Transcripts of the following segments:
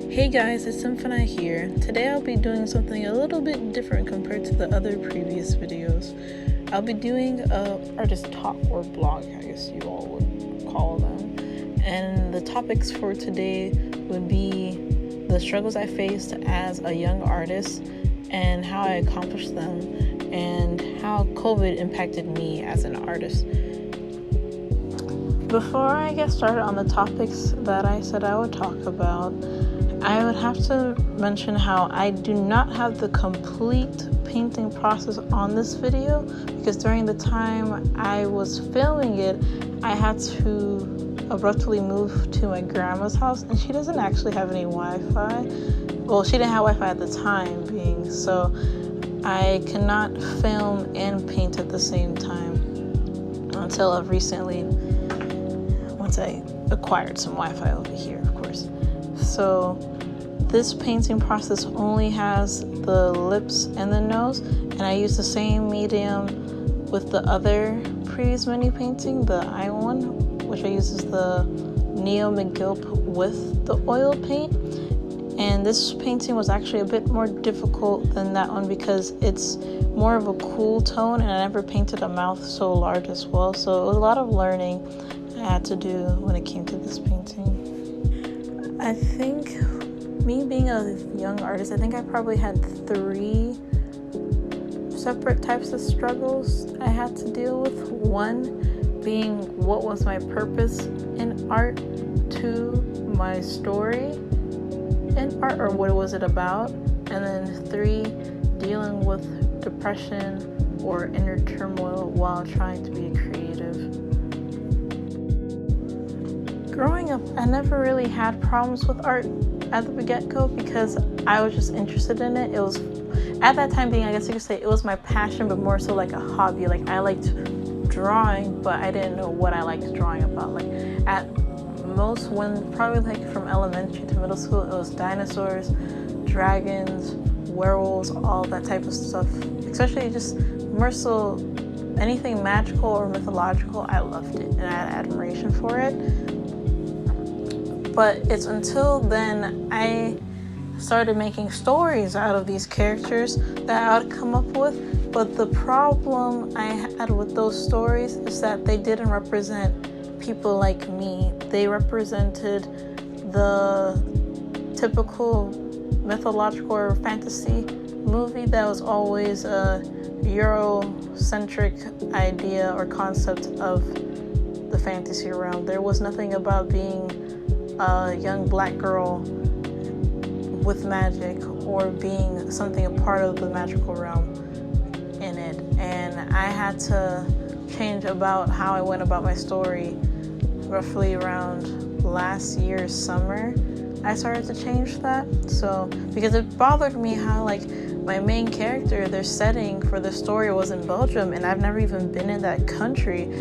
Hey guys, it's Symphony here. Today I'll be doing something a little bit different compared to the other previous videos. I'll be doing a artist talk or blog, I guess you all would call them. And the topics for today would be the struggles I faced as a young artist and how I accomplished them, and how COVID impacted me as an artist. Before I get started on the topics that I said I would talk about, I would have to mention how I do not have the complete painting process on this video, because during the time I was filming it, I had to abruptly move to my grandma's house, and she doesn't actually have any Wi-Fi. Well, she didn't have Wi-Fi at the time being, so I cannot film and paint at the same time until recently, once I acquired some Wi-Fi over here, of course. So this painting process only has the lips and the nose, and I use the same medium with the other previous mini painting, the eye one, which I use is the Neo McGilp with the oil paint. And this painting was actually a bit more difficult than that one because it's more of a cool tone, and I never painted a mouth so large as well. So it was a lot of learning I had to do when it came to this painting. I think me being a young artist, I think I probably had 3 separate types of struggles I had to deal with. One being, what was my purpose in art? 2, my story in art, or what was it about? And then 3, dealing with depression or inner turmoil while trying to be creative. Growing up, I never really had problems with art at the get-go because I was just interested in it. It was, at that time being, I guess you could say, it was my passion, but more so like a hobby. Like, I liked drawing, but I didn't know what I liked drawing about. Like, at most, when probably like from elementary to middle school, it was dinosaurs, dragons, werewolves, all that type of stuff. Especially just more so anything magical or mythological, I loved it and I had admiration for it. But it's until then I started making stories out of these characters that I would come up with. But the problem I had with those stories is that they didn't represent people like me. They represented the typical mythological or fantasy movie that was always a Eurocentric idea or concept of the fantasy realm. There was nothing about being a young black girl with magic or being something a part of the magical realm in it. And I had to change about how I went about my story roughly around last year's summer. I started to change that. So, because it bothered me how like my main character, their setting for the story was in Belgium, and I've never even been in that country.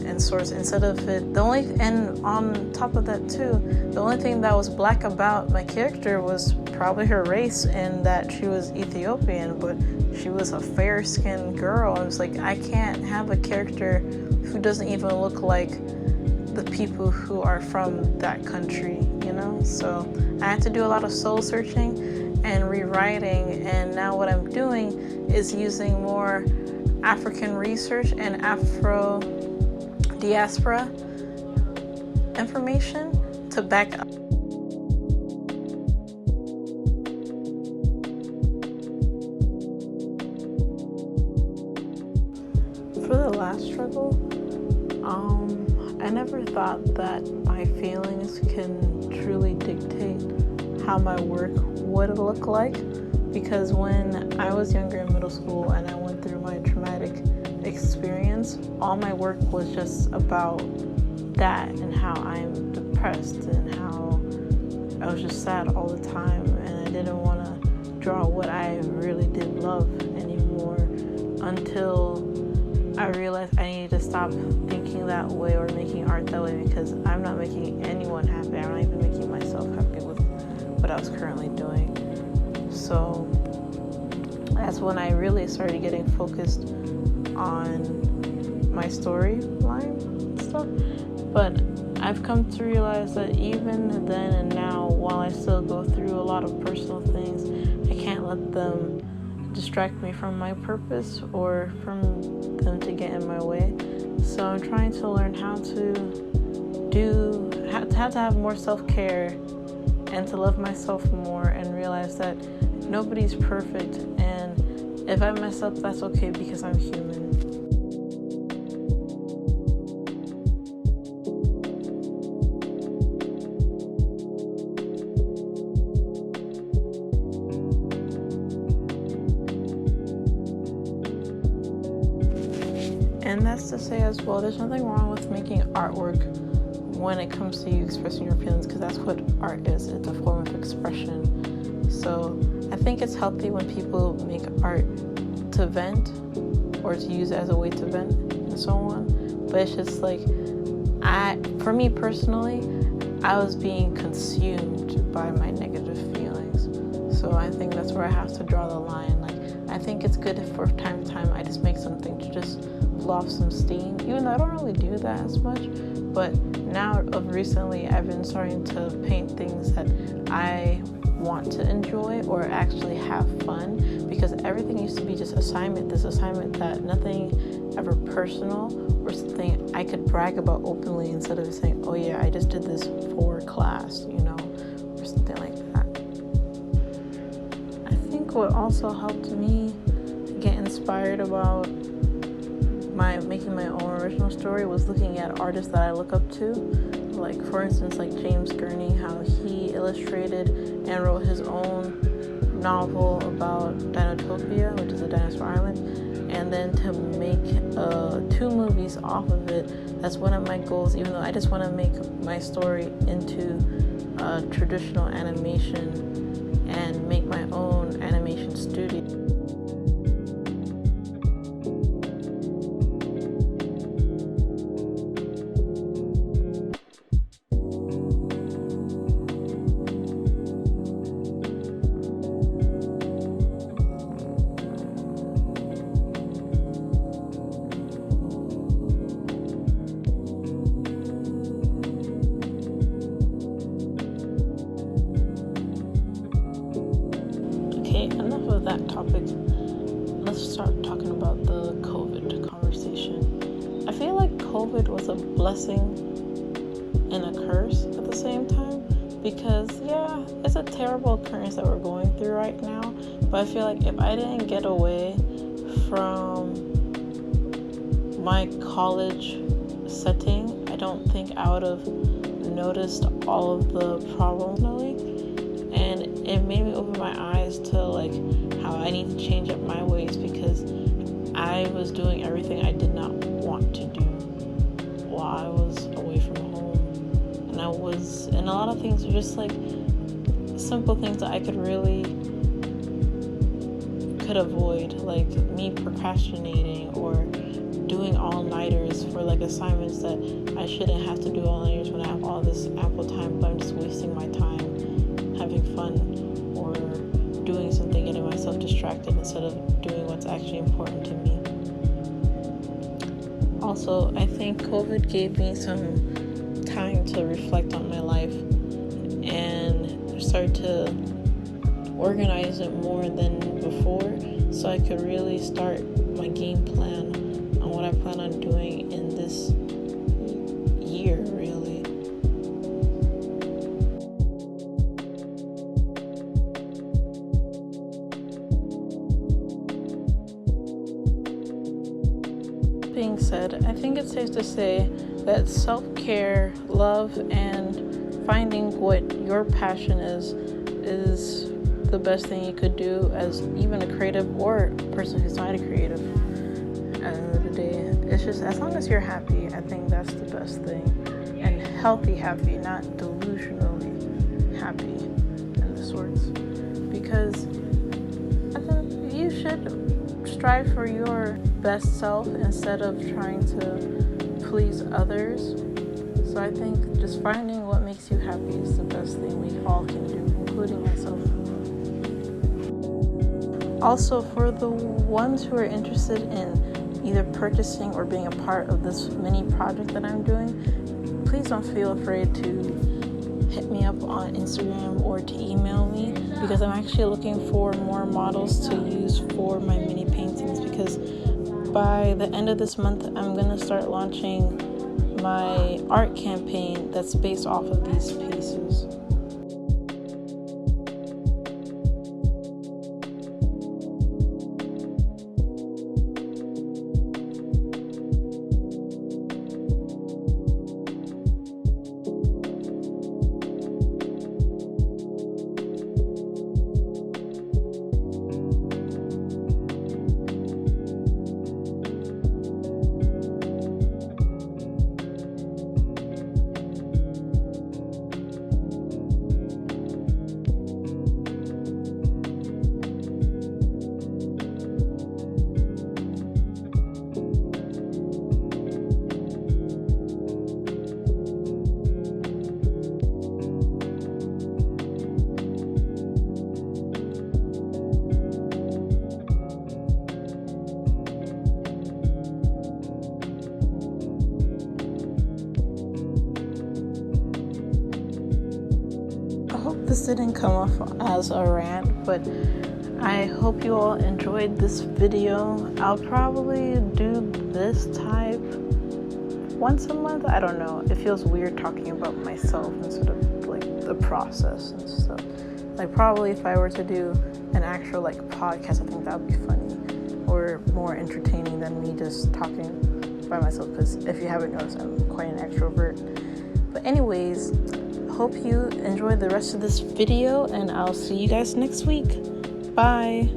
And source instead of it, and on top of that too, the only thing that was black about my character was probably her race, and that she was Ethiopian, but she was a fair-skinned girl. I was like, I can't have a character who doesn't even look like the people who are from that country, you know? So I had to do a lot of soul searching and rewriting, and now what I'm doing is using more African research and Afro diaspora information to back up. For the last struggle, I never thought that my feelings can truly dictate how my work would look like, because when I was younger in middle school and I went through my traumatic experience, all my work was just about that and how I'm depressed and how I was just sad all the time, and I didn't want to draw what I really did love anymore until I realized I needed to stop thinking that way or making art that way, because I'm not making anyone happy. I'm not even making myself happy with what I was currently doing. So that's when I really started getting focused on my storyline and stuff. But I've come to realize that even then and now, while I still go lot of personal things. I can't let them distract me from my purpose or from them to get in my way. So I'm trying to learn how to have more self-care and to love myself more and realize that nobody's perfect, and if I mess up, that's okay because I'm human. And that's to say as well, there's nothing wrong with making artwork when it comes to you expressing your feelings, because that's what art is. It's a form of expression. So I think it's healthy when people make art to vent or to use it as a way to vent and so on. But it's just like, for me personally, I was being consumed by my negative feelings. So I think that's where I have to draw the line. Like, I think it's good if from time to time I just make something to just blow off some steam, even though I don't really do that as much. But now of recently, I've been starting to paint things that I want to enjoy or actually have fun, because everything used to be just this assignment that nothing ever personal or something I could brag about openly, instead of saying, oh yeah, I just did this for class, or something like that. I think what also helped me get inspired about making my own original story was looking at artists that I look up to. Like, for instance, like James Gurney, how he illustrated and wrote his own novel about Dinotopia, which is a dinosaur island, and then to make 2 movies off of it. That's one of my goals, even though I just want to make my story into traditional animation and make my own animation studio. Enough of that topic. Let's start talking about the COVID conversation. I feel like COVID was a blessing and a curse at the same time, because yeah, it's a terrible occurrence that we're going through right now, but I feel like if I didn't get away from my college setting, I don't think I would have noticed all of the problems. And it made me open my eyes to like how I need to change up my ways, because I was doing everything I did not want to do while I was away from home. And a lot of things were just like simple things that I could avoid, like me procrastinating or doing all-nighters for like assignments that I shouldn't have to do all-nighters when I have all this ample time, but I'm just wasting my time having fun or doing something, getting myself distracted instead of doing what's actually important to me. Also, I think COVID gave me some time to reflect on my life and start to organize it more than before, so I could really start my game plan on what I plan on doing in this year, really. Being said, I think it's safe to say that self-care, love, and finding what your passion is the best thing you could do as even a creative or a person who's not a creative. At the end of the day, it's just as long as you're happy, I think that's the best thing. And healthy happy, not delusionally happy in the sorts. Because I think you should strive for your best self instead of trying to please others. So I think just finding what makes you happy is the best thing we all can do, including myself. Also, for the ones who are interested in either purchasing or being a part of this mini project that I'm doing, please don't feel afraid to hit me me up on Instagram or to email me, because I'm actually looking for more models to use for my mini paintings, because by the end of this month I'm going to start launching my art campaign that's based off of these pieces. This didn't come off as a rant, but I hope you all enjoyed this video. I'll probably do this type once a month. I don't know. It feels weird talking about myself instead of like the process and stuff. Like probably if I were to do an actual like podcast, I think that would be funny or more entertaining than me just talking by myself, because if you haven't noticed, I'm quite an extrovert. But anyways, hope you enjoy the rest of this video, and I'll see you guys next week. Bye.